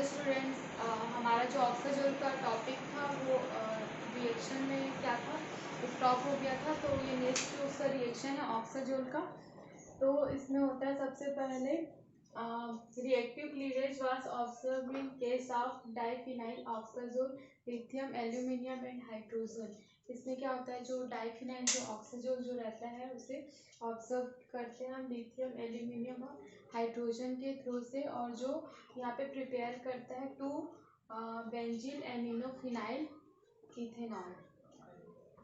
Students, हमारा जो ऑक्साजोल का टॉपिक था वो रिएक्शन में क्या था, स्टॉप हो गया था। तो ये नेक्स्ट जो उसका रिएक्शन है ऑक्साजोल का, तो इसमें होता है सबसे पहले reactive cleavage was observed in case of diphenyl oxazole lithium aluminium and hydrogen. इसमें क्या होता है, जो डाइफिनाइल जो ऑक्साजोल जो रहता है उसे ऑब्जर्व करते हैं हम लिथियम एल्यूमिनियम और हाइड्रोजन के थ्रू से, और जो यहाँ पे प्रिपेयर करता है 2 बेंजील एमिनोफिनाइल इथेनॉल।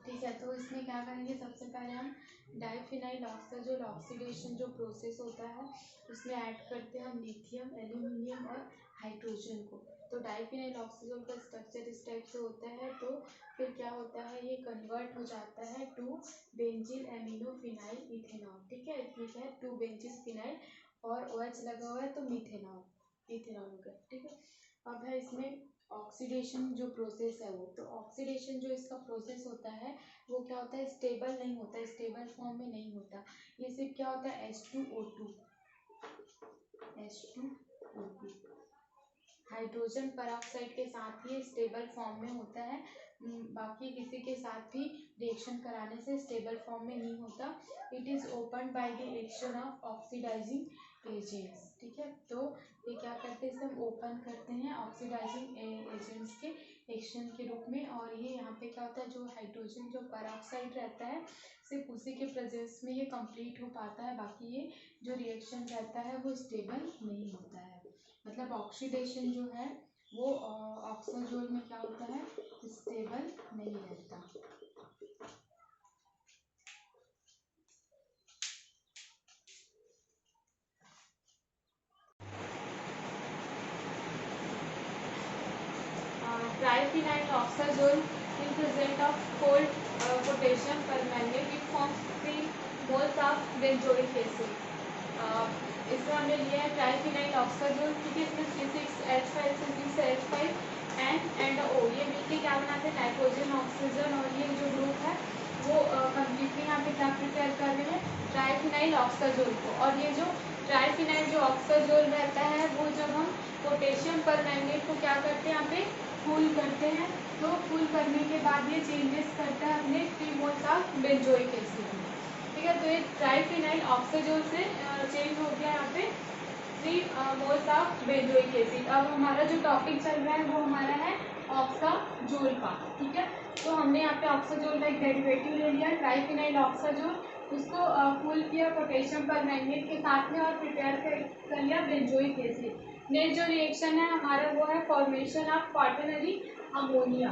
ठीक है, तो इसमें क्या करेंगे, सबसे पहले हम डाइफिनाइल ऑक्साजोल ऑक्सीडेशन जो प्रोसेस होता है उसमें ऐड करते हैं हम लिथियम एल्यूमिनियम और हाइड्रोजन को। तो डाइफिनाइल ऑक्साजोल का स्ट्रक्चर इस टाइप से होता है। तो फिर क्या होता है, ये कन्वर्ट हो जाता है 2 बेंजील एमिनोफिनाइल इथेनॉल। ठीक है, इसमें क्या है 2 बेंजील फिनाइल और OH लगा हुआ है तो मिथेनॉल इथेनॉल हो गया। ठीक है, अब है इसमें ऑक्सीडेशन जो प्रोसेस है वो, तो ऑक्सीडेशन जो इसका प्रोसेस होता है वो क्या होता है, स्टेबल नहीं होता है, स्टेबल फॉर्म में नहीं होता। ये सिर्फ क्या होता है H2O2 हाइड्रोजन पेरोक्साइड के साथ ही स्टेबल फॉर्म में होता है, बाकी किसी के साथ भी रिएक्शन कराने से स्टेबल फॉर्म में नहीं होता। It is open by the action of oxidising agents. ठीक है, तो ये क्या करते हैं, इसे हम ओपन करते हैं ऑक्सीडाइजिंग एजेंट्स के एक्शन के रूप में। और ये यहाँ पे क्या होता है, जो हाइड्रोजन जो पेरोक्साइड रहता है सिर्फ उसी के प्रेजेंस में ये कंप्लीट हो पाता है, बाकी ये जो रिएक्शन रहता है वो स्टेबल नहीं होता है। मतलब ऑक्सीडेशन जो है वो ऑक्साजोल में क्या होता है, स्टेबल नहीं रहता। Triphenyl oxazole in present of cold potassium permanganate it forms 3 moles of benzoic acid. इसमें हमने लिया है ट्राइफिनाइल ऑक्साजोल। ठीक है, इसमें C6H5 C6H5 एंड O ये मिलके क्या बनाते हैं, नाइट्रोजन ऑक्सीजन। और ये जो ग्रुप है वो कम्प्लीटली यहाँ पे क्या प्रिपेयर कर रहे हैं, ट्राइफिनाइल ऑक्साजोल को। और ये जो ट्राइफिनाइल जो ऑक्साजोल रहता है वो जब हम पोटेशियम परमैंगनेट को क्या करते हैं, यहाँ पे कूल करते हैं, तो कूल करने के बाद ये चेंजेस करता है अपने 3 मोल्स ऑफ बेंजोइक एसिड में। ठीक है, तो ये ट्राइफिनाइल ऑक्साजोल से चेंज हो गया यहाँ पे 3 मोल्स ऑफ बेंजोइक एसिड। अब हमारा जो टॉपिक चल रहा है वो हमारा है ऑक्साजोल का। ठीक है, तो हमने यहाँ पे ऑक्साजोल का एक डेरिवेटिव ले लिया ट्राइफिनाइल ऑक्साजोल, उसको कूल किया पोटेशियम परमैंगनेट के साथ में और प्रिपेयर कर लिया बेंजोइक एसिड। नेक्स्ट जो रिएक्शन है हमारा वो है फॉर्मेशन ऑफ क्वाटरनरी अमोनिया।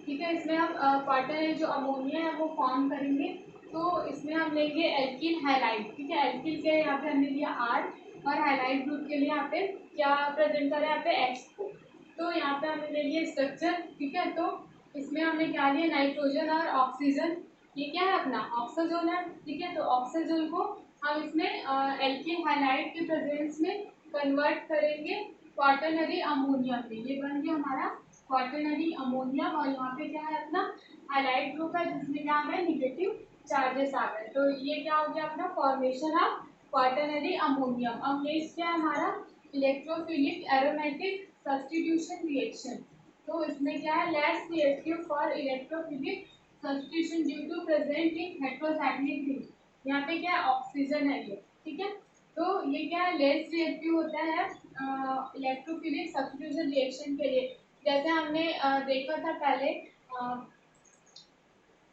ठीक है, इसमें हम क्वाटरनरी जो अमोनिया है वो फॉर्म करेंगे। तो इसमें हम लेंगे एल्किल हाइलाइड। ठीक है, एल्किल के यहाँ पे हमने लिया R और हाइलाइड ग्रुप के लिए यहाँ पे क्या प्रेजेंट करें, यहाँ पे X को। तो यहाँ पे हमने ले लिया स्ट्रक्चर। ठीक है, तो इसमें हमने क्या लिया, नाइट्रोजन और ऑक्सीजन। ये क्या है अपना ऑक्साजोल है। ठीक है, तो ऑक्साजोल को हम इसमें एल्किल हाइलाइड के प्रेजेंस में कन्वर्ट करेंगे क्वाटरनरी अमोनिया पे। ये बन गया हमारा क्वाटरनरी अमोनिया। और यहाँ पे क्या है अपना हाइलाइट ग्रुप है जिसमें क्या है निगेटिव चार्जेस आ गए। तो ये क्या हो गया अपना फॉर्मेशन ऑफ क्वाटरनरी अमोनियम। अब नेक्स्ट क्या है हमारा इलेक्ट्रोफिलिक एरोमेटिक सब्स्टिट्यूशन रिएक्शन। तो इसमें क्या है less reactive for electrophilic substitution due to present in heterocyclic ring. यहाँ पे क्या है ऑक्सीजन है ये। ठीक है, तो ये क्या है लेस रिएक्टिव होता है इलेक्ट्रोफिलिक सब्स्टिट्यूशन रिएक्शन के लिए। जैसे हमने देखा था पहले,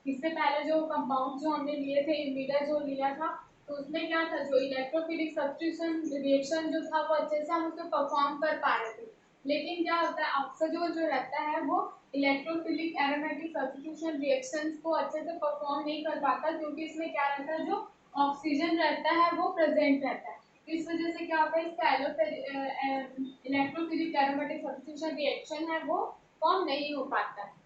इससे पहले जो कंपाउंड जो हमने लिए थे इमिडा जो लिया था, तो उसमें क्या था, जो इलेक्ट्रोफिलिक सब्स्टिट्यूशन रिएक्शन जो था वो अच्छे से हम उसको परफॉर्म कर पा रहे थे। लेकिन क्या होता है ऑक्साजोल जो रहता है वो इलेक्ट्रोफिलिक एरोमेटिक सब्स्टिट्यूशन रिएक्शंस को अच्छे से परफॉर्म नहीं कर पाता, क्योंकि इसमें क्या रहता है, जो ऑक्सीजन रहता है वो प्रेजेंट रहता है। इस वजह से क्या होता है, इसका इलेक्ट्रोफिलिक एरोमेटिक सब्स्टिट्यूशन रिएक्शन है वो फॉर्म नहीं हो पाता है।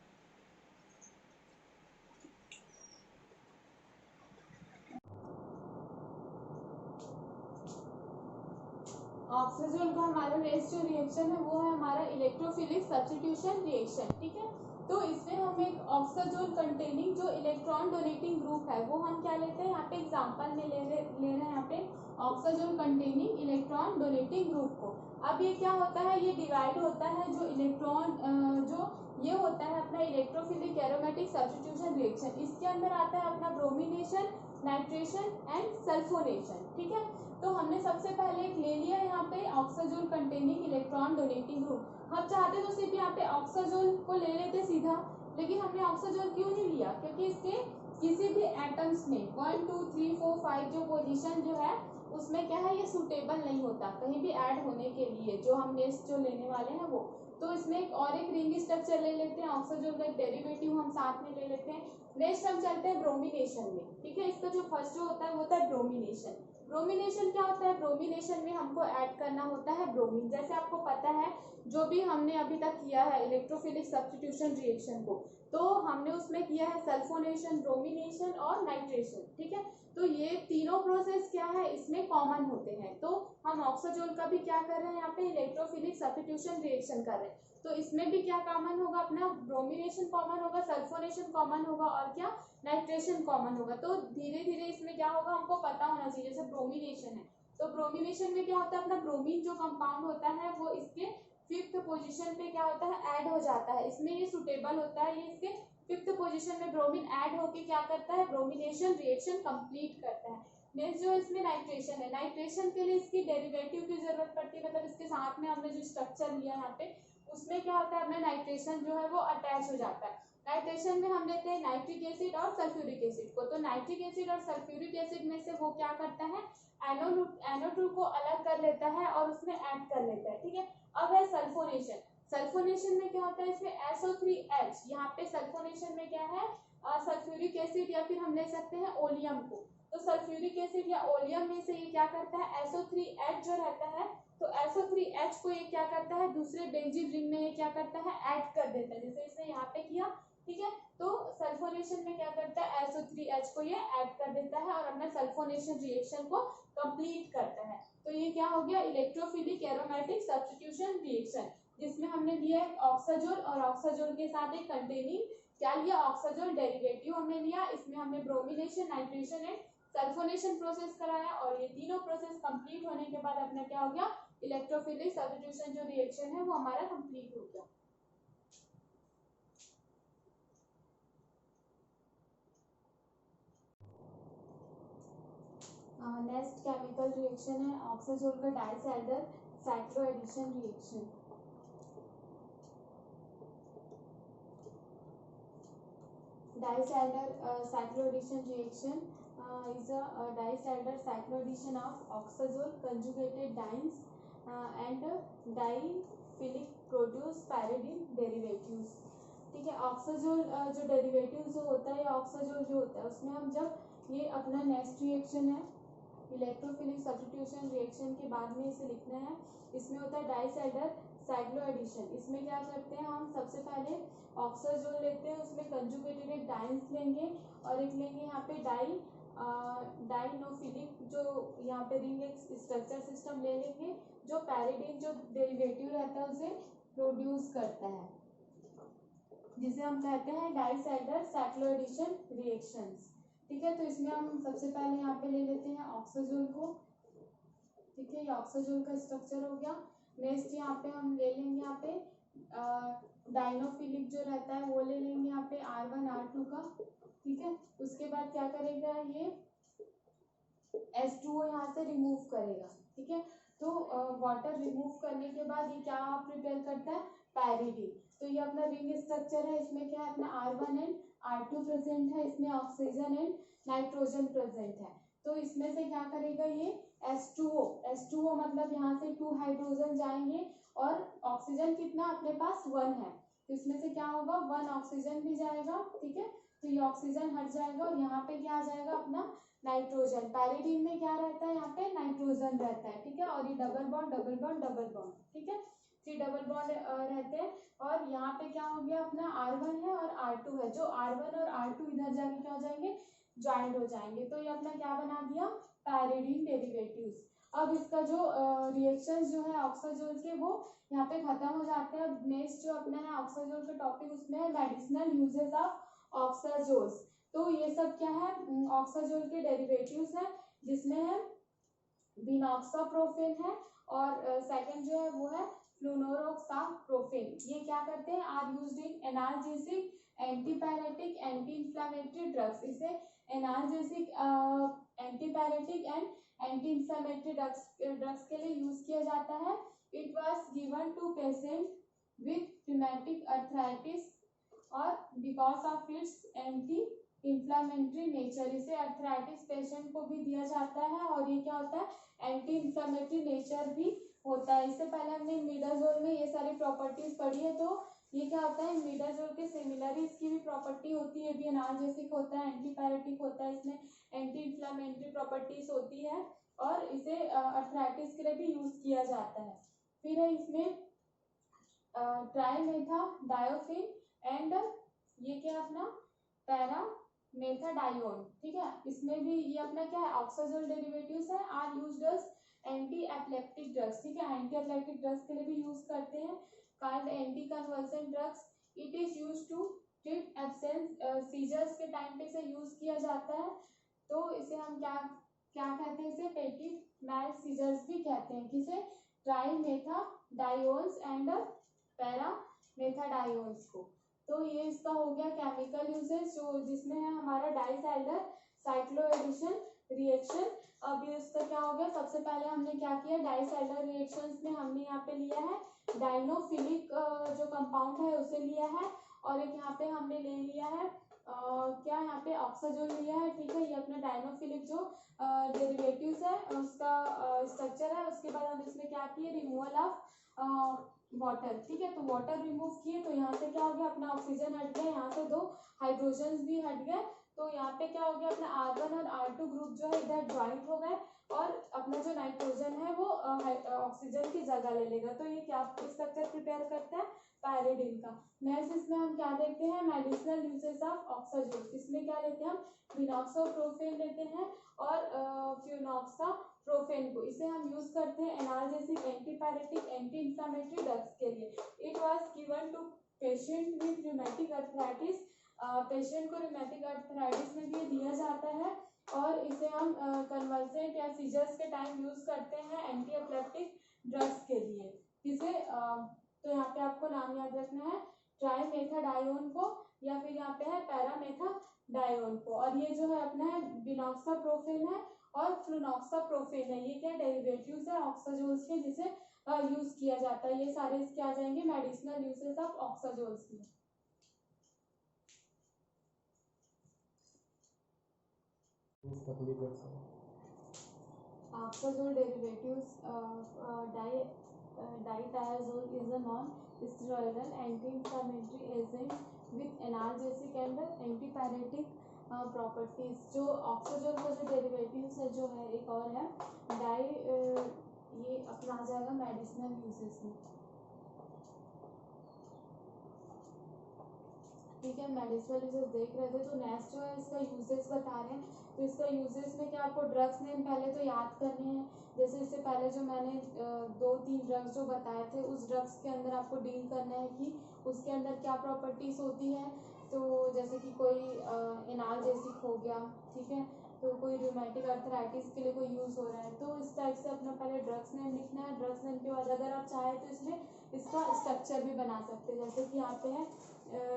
ऑक्साजोल का हमारा नेक्स्ट जो रिएक्शन है वो है हमारा इलेक्ट्रोफिलिक सब्स्टिट्यूशन रिएक्शन। ठीक है, तो इसमें हम एक ऑक्साजोल कंटेनिंग जो इलेक्ट्रॉन डोनेटिंग ग्रुप है वो हम क्या लेते हैं, यहाँ पे एग्जांपल में ले रहे हैं यहाँ पे ऑक्साजोल कंटेनिंग इलेक्ट्रॉन डोनेटिंग ग्रुप को। अब ये क्या होता है, ये डिवाइड होता है जो इलेक्ट्रॉन जो ये होता है अपना इलेक्ट्रोफिलिक एरोमेटिक सब्स्टिट्यूशन रिएक्शन, इसके अंदर आता है अपना ब्रोमिनेशन, नाइट्रेशन एंड सल्फोनेशन। ठीक है, तो हमने सबसे पहले एक ले लिया यहाँ पे ऑक्साजोल कंटेनिंग इलेक्ट्रॉन डोनेटिंग ग्रुप। हम चाहते तो सिर्फ यहाँ पे ऑक्साजोल को ले लेते सीधा, लेकिन हमने ऑक्साजोल क्यों नहीं लिया, क्योंकि इसके किसी भी एटम्स में 1 2 3 4 5 जो पोजीशन जो है उसमें क्या है, ये सूटेबल नहीं होता कहीं भी ऐड होने के लिए, जो हम नेक्स्ट जो लेने वाले हैं वो। तो इसमें एक और एक रिंग स्ट्रक्चर ले लेते हैं, ऑक्साजोल का एक डेरिवेटिव हम साथ में ले लेते हैं। नेक्स्ट हम चलते हैं ब्रोमिनेशन में। ठीक है, इसका जो फर्स्ट जो होता है वो होता है ब्रोमिनेशन। ब्रोमिनेशन क्या होता है, ब्रोमिनेशन में हमको ऐड करना होता है ब्रोमीन। जैसे आपको पता है जो भी हमने अभी तक किया है इलेक्ट्रोफिलिक सब्स्टिट्यूशन रिएक्शन को, तो हमने उसमें किया है सल्फोनेशन, ब्रोमिनेशन और नाइट्रेशन। ठीक है, तो ये तीनों प्रोसेस क्या है, इसमें कॉमन होते हैं। तो हम ऑक्साजोल का भी क्या कर रहे हैं यहाँ पे, इलेक्ट्रोफिलिक सब्स्टिट्यूशन रिएक्शन कर रहे हैं, तो इसमें भी क्या कॉमन होगा, अपना ब्रोमिनेशन कॉमन होगा, सल्फोनेशन कॉमन होगा और क्या, नाइट्रेशन कॉमन होगा। तो धीरे धीरे इसमें क्या होगा हमको पता होना चाहिए। जैसे ब्रोमिनेशन है, तो ब्रोमिनेशन में क्या होता है, अपना ब्रोमीन जो कंपाउंड होता है वो इसके 5th पोजीशन पे क्या होता है, ऐड हो जाता है। इसमें ये सुटेबल होता है, ये इसके 5th पोजीशन में ब्रोमीन ऐड होके क्या करता है, ब्रोमिनेशन रिएक्शन कंप्लीट करता है। नेक्स्ट जो इसमें नाइट्रेशन है, नाइट्रेशन के लिए इसकी डेरिवेटिव की जरूरत पड़ती है, मतलब इसके साथ में हमने जो स्ट्रक्चर लिया यहाँ पे उसमें क्या होता है, अपना नाइट्रेशन जो है वो अटैच हो जाता है। नाइट्रेशन में हम लेते हैं नाइट्रिक एसिड और सल्फ्यूरिक एसिड को, तो नाइट्रिक एसिड और सल्फ्यूरिक एसिड में से वो क्या करता है, NO2 को अलग कर लेता है और उसमें ऐड कर लेता है। ठीक है, अब है सल्फोनेशन। सल्फोनेशन में क्या होता है, इसमें SO3H, यहाँ पे सल्फोनेशन में क्या है, सल्फ्यूरिक एसिड या फिर हम ले सकते हैं ओलियम को। तो सल्फ्यूरिक एसिड या ओलियम में से ये क्या करता है, SO3H जो रहता है, तो SO3H को ये क्या करता है, दूसरे बेंजीन रिंग में ये क्या करता है, ऐड कर देता है, जैसे इसने यहाँ पे किया। ठीक है, तो सल्फोनेशन में क्या करता है, SO3H को ये ऐड कर देता है और अपना सल्फोनेशन रिएक्शन को कंप्लीट करता है। तो ये क्या हो गया, इलेक्ट्रोफिलिक एरोमेटिक सब्स्टिट्यूशन रिएक्शन, जिसमें हमने लिया है ऑक्साजोल और ऑक्साजोल के साथ एक कंटेनिंग क्या लिया, ऑक्साजोल डेरिवेटिव हमने लिया। इसमें हमने bromination, nitration and sulphonation process कराया और ये तीनों प्रोसेस कंप्लीट होने के बाद अपना क्या हो गया, इलेक्ट्रोफिलिक सब्स्टिट्यूशन जो रिएक्शन है वो हमारा कंप्लीट हो गया। नेक्स्ट केमिकल रिएक्शन है ऑक्साजोल का Diels Alder cycloaddition reaction. Disalder cycloaddition reaction is a disalder cycloaddition of oxazole conjugated dienes and diphilic produce pyridine derivatives। ठीक है, ऑक्साजोल जो डेरिवेटिव जो होता है, ऑक्साजोल जो होता है उसमें हम जब ये अपना नेक्स्ट रिएक्शन है इलेक्ट्रोफिलिक सब्स्टिट्यूशन रिएक्शन के बाद में इसे लिखना है, इसमें होता है डाइसैल्डर साइक्लोएडिशन। इसमें क्या करते हैं, हम सबसे पहले ऑक्साजोल लेते हैं, उसमें कंजुगेटेड एक डाइन्स लेंगे और एक लेंगे यहाँ पे डाइनोफिलिक जो यहाँ पे रिंग एक स्ट्रक्चर सिस्टम ले लेंगे जो पैरिडीन जो डेरिवेटिव रहता है उसे प्रोड्यूस करता है, जिसे हम कहते हैं डाइसैल्डर साइक्लोएडिशन रिएक्शंस। ठीक है, तो इसमें हम सबसे पहले यहाँ पे ले लेते हैं ऑक्साजोल को। ठीक है, ये ऑक्साजोल का स्ट्रक्चर हो गया। नेक्स्ट यहाँ पे हम ले लेंगे यहाँ पे डाइनोफिलिक जो रहता है वो ले लेंगे यहाँ पे R1 R2 का। ठीक है, उसके बाद क्या करेगा, ये H2O यहाँ से रिमूव करेगा। ठीक है, तो वाटर रिमूव करने के बाद ये क्या प्रिपेयर करता है, पैरिडीन। तो ये अपना रिंग स्ट्रक्चर है, इसमें क्या है, अपना R1 एंड R2 प्रेजेंट है, इसमें ऑक्सीजन एंड नाइट्रोजन प्रेजेंट है। तो इसमें से क्या करेगा, ये H2O मतलब यहाँ से 2 हाइड्रोजन जाएंगे और ऑक्सीजन कितना अपने पास 1 है, तो इसमें से क्या होगा, 1 ऑक्सीजन भी जाएगा। ठीक है, तो ये ऑक्सीजन हट जाएगा और यहाँ पे क्या आ जाएगा, अपना नाइट्रोजन। पैरिडीन में क्या रहता है, यहाँ पे नाइट्रोजन रहता है। ठीक है, और ये double bond double bond double bond, ठीक है, 3 डबल बॉन्ड रहते हैं। और यहाँ पे क्या हो गया, अपना R1 है और R2 है, जो R1 और R2 इधर जाके क्या हो जाएंगे, ज्वाइंट हो जाएंगे। तो ये अपना क्या बना दिया, पैरिडीन डेरिवेटिव्स। अब इसका जो रिएक्शंस जो है ऑक्साजोल के वो यहाँ पे खत्म हो जाते हैं। अब नेक्स्ट जो अपना है ऑक्साजोल का टॉपिक, उसमें है मेडिसिनल यूजेस ऑफ ऑक्साजोल्स। तो ये सब क्या है, ऑक्साजोल के डेरिवेटिव्स हैं, जिसमें है बिनॉक्साप्रोफेन है, और सेकंड जो है वो है फ्लूनोरोक्साप्रोफेन। ये क्या करते हैं, are used in analgesic, antipyretic, anti inflammatory drugs. इसे analgesic, antipyretic and anti inflammatory drugs के लिए यूज किया जाता है। It was given to patient with rheumatic arthritis और because of its anti inflammatory nature. इसे अर्थराइटिस पेशेंट को भी दिया जाता है, और ये क्या होता है, एंटी इंफ्लामेटरी नेचर भी होता है। इससे पहले हमने मिडाजोल में ये सारी प्रॉपर्टीज पढ़ी है, तो ये क्या होता है, मिडाजोल के सिमिलर इसकी भी प्रॉपर्टी होती है, भी एनाल्जेसिक होता है, एंटीपायरेटिक होता है, इसमें एंटी इंफ्लामेटरी प्रॉपर्टीज होती है, और इसे अर्थराइटिस के लिए भी यूज किया जाता है। फिर है इसमें ट्राइमेथाडायोफिन एंड ये क्या अपना पैरामेथाडायोन, ठीक है। इसमें भी ये अपना क्या है, ऑक्साजोल डेरिवेटिव्स है, are used as anti epileptic drugs, ठीक है, एंटी एपिलेप्टिक ड्रग्स के लिए भी यूज करते हैं। Called anti convulsant drugs. It is used to treat absence, seizures के टाइम पे इसे यूज किया जाता है। तो इसे हम क्या क्या कहते हैं, इसे पेटिट मैल सीजर्स भी कहते हैं। किसे, ट्राइमेथाडायोन्स एंड पैरामेथाडायोन्स को। तो ये इसका हो गया केमिकल यूजेस, जो जिसमें है हमारा डाइसैल्डर साइक्लोएडिशन रिएक्शन। अब ये इसका क्या हो गया, सबसे पहले हमने क्या किया, डाइसैल्डर रिएक्शंस में हमने यहाँ पे लिया है डाइनोफिलिक जो कंपाउंड है उसे लिया है, और एक यहाँ पे हमने ले लिया है क्या, यहाँ पे ऑक्साजोल लिया है, ठीक है। ये अपना डाइनोफिलिक जो डेरिवेटिव्स है उसका स्ट्रक्चर है। उसके बाद हम इसमें क्या किए, रिमूवल ऑफ वाटर, ठीक है। तो वाटर रिमूव किए, तो यहाँ से क्या हो गया, अपना ऑक्सीजन हट गया, यहाँ से 2 हाइड्रोजन भी हट गए, तो यहाँ पे क्या हो गया, अपना R1 और R2 ग्रुप जो है इधर ज्वाइंट हो गए, और अपना जो नाइट्रोजन है वो ऑक्सीजन की जगह ले लेगा। तो ये क्या स्ट्रक्चर प्रिपेयर करता है, पायरिडिन का। नेक्स्ट इसमें हम क्या देखते हैं, मेडिसिनल यूसेस ऑफ ऑक्साजोल। इसमें क्या लेते हैं हम, बिनॉक्साप्रोफेन लेते हैं, और फ्लूनॉक्साप्रोफेन को इसे हम यूज करते हैं analgesic, antipyretic, anti inflammatory drugs के लिए। It was given to patient with rheumatic arthritis. Patient को रूमेटिक अर्थराइटिस में भी दिया जाता है, और इसे हम कन्वल्सेंट या सीजर्स के टाइम यूज करते हैं एंटी एपिलेप्टिक ड्रग्स के लिए। इसे तो यहाँ पे आपको नाम याद रखना है, ट्राइमेथाडायोन को, या फिर यहाँ पे है पैरामेथाडायोन को। और ये जो है अपना है बिनॉक्साप्रोफेन है और फ्लूनॉक्साप्रोफेन है, ये क्या डेरिवेटिव्स है ऑक्साजोल्स के, जिसे यूज किया जाता है। ये सारे इसके आ जाएंगे मेडिसिनल यूसेस ऑफ ऑक्साजोल्स में। Oxazole derivatives, ditriazole is a non-steroidal anti-inflammatory agent with analgesic and antipyretic properties. जो ऑक्साजोल का जो डेरिवेटिव्स है जो है, एक और है ये अपना आ जाएगा मेडिसिनल यूजेस में, ठीक है। मेडिसिनल यूजेस देख रहे थे, तो नेक्स्ट जो है इसका यूजेस बता रहे हैं। तो इसका यूजेस में क्या, आपको ड्रग्स नेम पहले तो याद करने हैं। जैसे इससे पहले जो मैंने 2-3 ड्रग्स जो बताए थे, उस ड्रग्स के अंदर आपको डील करना है कि उसके अंदर क्या प्रॉपर्टीज होती है। तो जैसे कि कोई एनाल्जेसिक हो गया, ठीक है, तो कोई रूमेटिक अर्थराइटिस के लिए कोई यूज हो रहा है, तो इस टाइप से अपना पहले ड्रग्स नेम लिखना है। ड्रग्स नेम के बाद अगर आप चाहें तो इसमें इसका स्ट्रक्चर भी बना सकते हैं, जैसे कि यहाँ पे है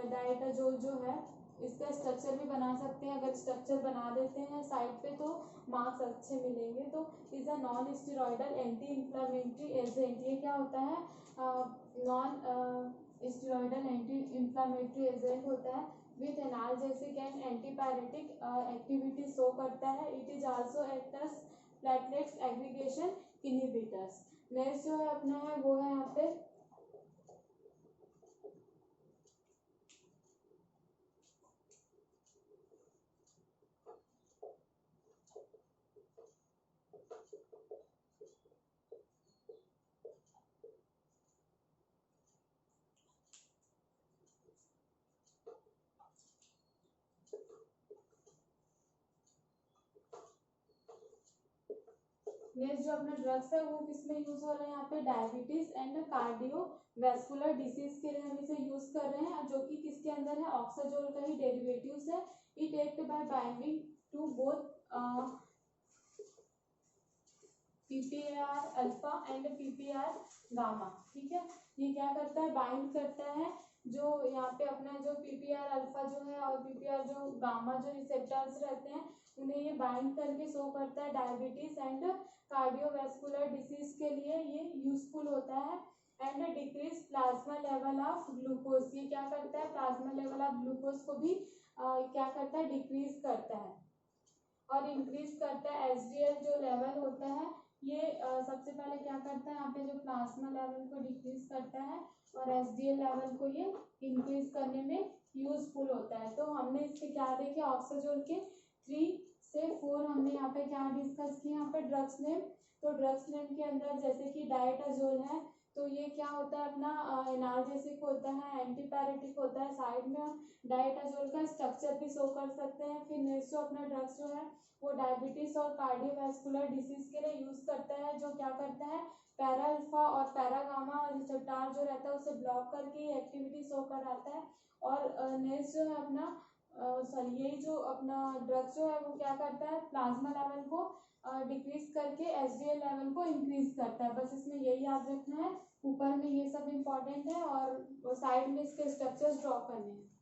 डाइटाजोल जो है, इसका स्ट्रक्चर भी बना सकते हैं। अगर स्ट्रक्चर बना देते हैं साइड पे तो मार्क्स अच्छे मिलेंगे। तो is a non steroidal anti inflammatory agent. ये क्या होता है, non steroidal anti inflammatory agent होता है, with analgesic and antipyretic activity show करता है। It is also act as platelets aggregation inhibitors. Next जो है अपना है वो है यहाँ पे नेक्स्ट जो अपना ड्रग्स है वो किस में यूज हो रहा है, यहाँ पे डायबिटीज एंड कार्डियोवैस्कुलर डिसीज के लिए हम इसे यूज कर रहे हैं, जो कि किसके अंदर है, ऑक्साजोल का ही डेरिवेटिव्स है। It act by binding to both PPAR alpha and PPAR gamma. ठीक है, ये क्या करता है, बाइंड करता है जो यहाँ पे अपना जो PPAR अल्फा जो है और PPAR जो गामा जो रिसेप्टर्स रहते हैं उन्हें ये बाइंड करके शो करता है। डायबिटीज एंड कार्डियोवैस्कुलर डिसीज के लिए ये यूजफुल होता है। And decrease plasma level of glucose, ये क्या करता है, प्लाज्मा लेवल ऑफ ग्लूकोज को भी क्या करता है, डिक्रीज करता है। और इंक्रीज करता है HDL जो लेवल होता है, ये सबसे पहले क्या करता है, यहाँ पे जो प्लाज्मा लेवल को डिक्रीज करता है और HDL लेवल को ये इंक्रीज करने में यूजफुल होता है। तो हमने इसके क्या देखे, ऑक्साजोल के 3 से 4 हमने यहाँ पे क्या डिस्कस किया, यहाँ पे ड्रग्स नेम। तो ड्रग्स नेम के अंदर जैसे कि डायटाजोल है, तो ये क्या होता है अपना एनाल्जेसिक होता है, एंटीपैरेटिक होता है। साइड में हम डायटाजोल का स्ट्रक्चर भी शो कर सकते हैं। फिर नेक्स्ट जो अपना ड्रग्स जो है वो डायबिटीज और कार्डियोवैस्कुलर डिसीज के लिए यूज करता है, जो क्या करता है, पैरा अल्फा और पैरा गामा रिसेप्टर जो रहता है उसे ब्लॉक करके एक्टिविटी शो कराता है। और नेक्स्ट जो है अपना सॉरी यही जो अपना ड्रग्स जो है वो क्या करता है, प्लाज्मा लेवल को डिक्रीज करके HDL लेवल को इंक्रीज करता है। बस इसमें यही याद रखना है, ऊपर में ये सब इम्पोर्टेंट है और साइड में इसके स्ट्रक्चर्स ड्रॉ करने हैं।